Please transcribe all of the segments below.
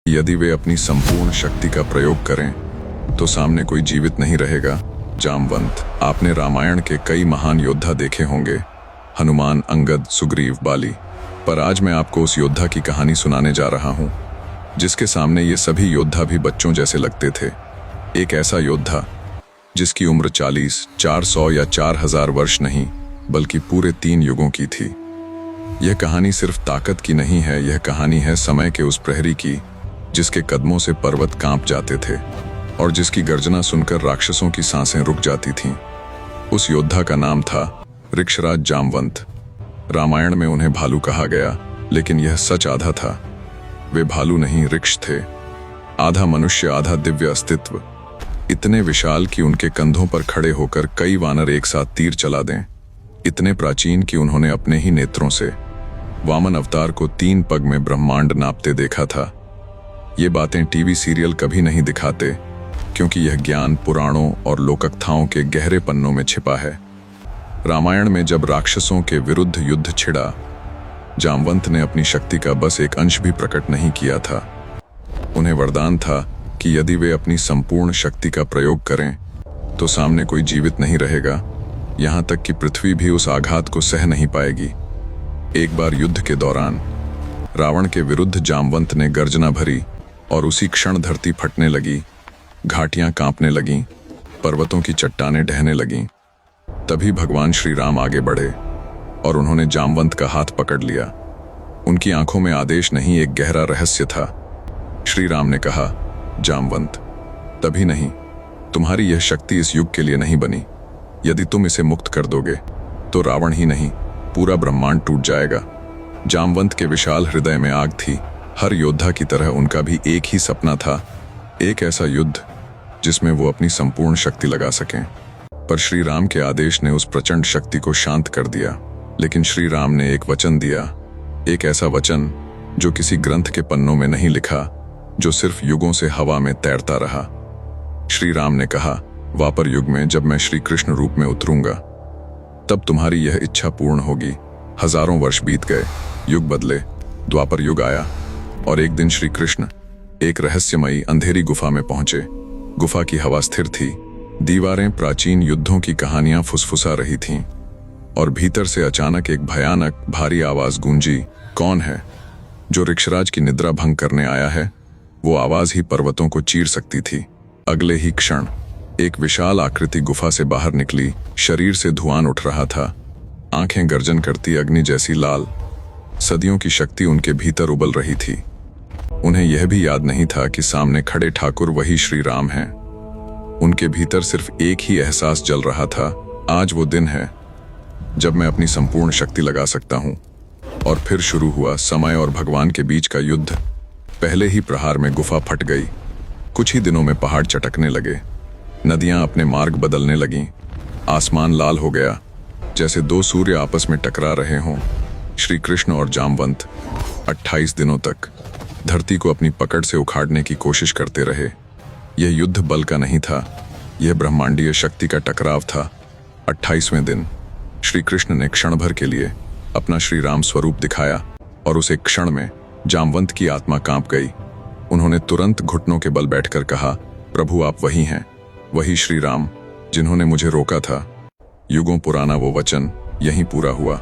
यदि वे अपनी संपूर्ण शक्ति का प्रयोग करें तो सामने कोई जीवित नहीं रहेगा। जामवंत, आपने रामायण के कई महान योद्धा देखे होंगे, हनुमान, अंगद, सुग्रीव, बाली, पर आज मैं आपको उस योद्धा की कहानी सुनाने जा रहा हूं जिसके सामने ये सभी योद्धा भी बच्चों जैसे लगते थे। एक ऐसा योद्धा जिसकी उम्र 40, 400 या 4000 वर्ष नहीं बल्कि पूरे 3 युगों की थी। यह कहानी सिर्फ ताकत की नहीं है, यह कहानी है समय के उस प्रहरी की जिसके कदमों से पर्वत कांप जाते थे और जिसकी गर्जना सुनकर राक्षसों की सांसें रुक जाती थीं। उस योद्धा का नाम था ऋक्षराज जामवंत। रामायण में उन्हें भालू कहा गया, लेकिन यह सच आधा था। वे भालू नहीं, ऋक्ष थे। आधा मनुष्य, आधा दिव्य अस्तित्व, इतने विशाल कि उनके कंधों पर खड़े होकर कई वानर एक साथ तीर चला दें, इतने प्राचीन कि उन्होंने अपने ही नेत्रों से वामन अवतार को 3 पग में ब्रह्मांड नापते देखा था। ये बातें टीवी सीरियल कभी नहीं दिखाते, क्योंकि यह ज्ञान पुराणों और लोककथाओं के गहरे पन्नों में छिपा है। रामायण में जब राक्षसों के विरुद्ध युद्ध छिड़ा, जामवंत ने अपनी शक्ति का बस एक अंश भी प्रकट नहीं किया था। उन्हें वरदान था कि यदि वे अपनी संपूर्ण शक्ति का प्रयोग करें तो सामने कोई जीवित नहीं रहेगा, यहाँ तक कि पृथ्वी भी उस आघात को सह नहीं पाएगी। एक बार युद्ध के दौरान रावण के विरुद्ध जामवंत ने गर्जना भरी और उसी क्षण धरती फटने लगी, घाटियां कांपने लगीं, पर्वतों की चट्टानें ढहने लगीं। तभी भगवान श्री राम आगे बढ़े और उन्होंने जामवंत का हाथ पकड़ लिया। उनकी आंखों में आदेश नहीं, एक गहरा रहस्य था। श्री राम ने कहा, जामवंत, तभी नहीं, तुम्हारी यह शक्ति इस युग के लिए नहीं बनी। यदि तुम इसे मुक्त कर दोगे तो रावण ही नहीं, पूरा ब्रह्मांड टूट जाएगा। जामवंत के विशाल हृदय में आग थी। हर योद्धा की तरह उनका भी एक ही सपना था, एक ऐसा युद्ध जिसमें वो अपनी संपूर्ण शक्ति लगा सकें। पर श्री राम के आदेश ने उस प्रचंड शक्ति को शांत कर दिया। लेकिन श्री राम ने एक वचन दिया, एक ऐसा वचन जो किसी ग्रंथ के पन्नों में नहीं लिखा, जो सिर्फ युगों से हवा में तैरता रहा। श्री राम ने कहा, द्वापर युग में जब मैं श्री कृष्ण रूप में उतरूंगा, तब तुम्हारी यह इच्छा पूर्ण होगी। हजारों वर्ष बीत गए, युग बदले, द्वापर युग आया और एक दिन श्री कृष्ण एक रहस्यमयी अंधेरी गुफा में पहुंचे। गुफा की हवा स्थिर थी, दीवारें प्राचीन युद्धों की कहानियां फुसफुसा रही थीं और भीतर से अचानक एक भयानक भारी आवाज गूंजी, कौन है जो ऋक्षराज की निद्रा भंग करने आया है? वो आवाज ही पर्वतों को चीर सकती थी। अगले ही क्षण एक विशाल आकृति गुफा से बाहर निकली। शरीर से धुआं उठ रहा था, आंखें गर्जन करती अग्नि जैसी लाल। सदियों की शक्ति उनके भीतर उबल रही थी। उन्हें यह भी याद नहीं था कि सामने खड़े ठाकुर वही श्री राम हैं। उनके भीतर सिर्फ एक ही एहसास जल रहा था, आज वो दिन है जब मैं अपनी संपूर्ण शक्ति लगा सकता हूं। और फिर शुरू हुआ समय और भगवान के बीच का युद्ध। पहले ही प्रहार में गुफा फट गई। कुछ ही दिनों में पहाड़ चटकने लगे, नदियां अपने मार्ग बदलने लगीं, आसमान लाल हो गया जैसे 2 सूर्य आपस में टकरा रहे हों। श्री कृष्ण और जामवंत 28 दिनों तक धरती को अपनी पकड़ से उखाड़ने की कोशिश करते रहे। यह युद्ध बल का नहीं था, यह ब्रह्मांडीय शक्ति का टकराव था। 28वें दिन श्री कृष्ण ने क्षण भर के लिए अपना श्री राम स्वरूप दिखाया और उस एक क्षण में जामवंत की आत्मा कांप गई। उन्होंने तुरंत घुटनों के बल बैठकर कहा, प्रभु आप वही हैं, वही श्री राम जिन्होंने मुझे रोका था। युगों पुराना वो वचन यहीं पूरा हुआ।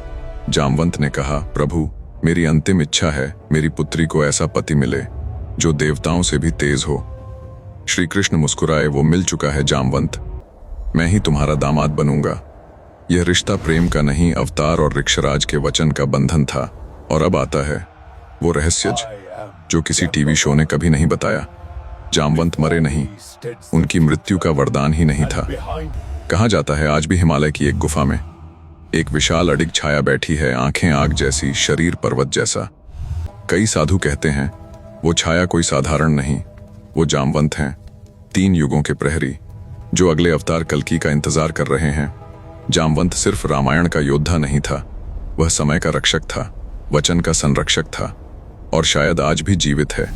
जामवंत ने कहा, प्रभु मेरी अंतिम इच्छा है, मेरी पुत्री को ऐसा पति मिले जो देवताओं से भी तेज हो। श्री कृष्ण मुस्कुराए, वो मिल चुका है जामवंत, मैं ही तुम्हारा दामाद बनूंगा। यह रिश्ता प्रेम का नहीं, अवतार और ऋक्षराज के वचन का बंधन था। और अब आता है वो रहस्य जो किसी टीवी शो ने कभी नहीं बताया। जामवंत मरे नहीं, उनकी मृत्यु का वरदान ही नहीं था। कहा जाता है आज भी हिमालय की एक गुफा में एक विशाल अडिग छाया बैठी है, आंखें आग जैसी, शरीर पर्वत जैसा। कई साधु कहते हैं वो छाया कोई साधारण नहीं, वो जामवंत हैं, 3 युगों के प्रहरी जो अगले अवतार कल्कि का इंतजार कर रहे हैं। जामवंत सिर्फ रामायण का योद्धा नहीं था, वह समय का रक्षक था, वचन का संरक्षक था और शायद आज भी जीवित है।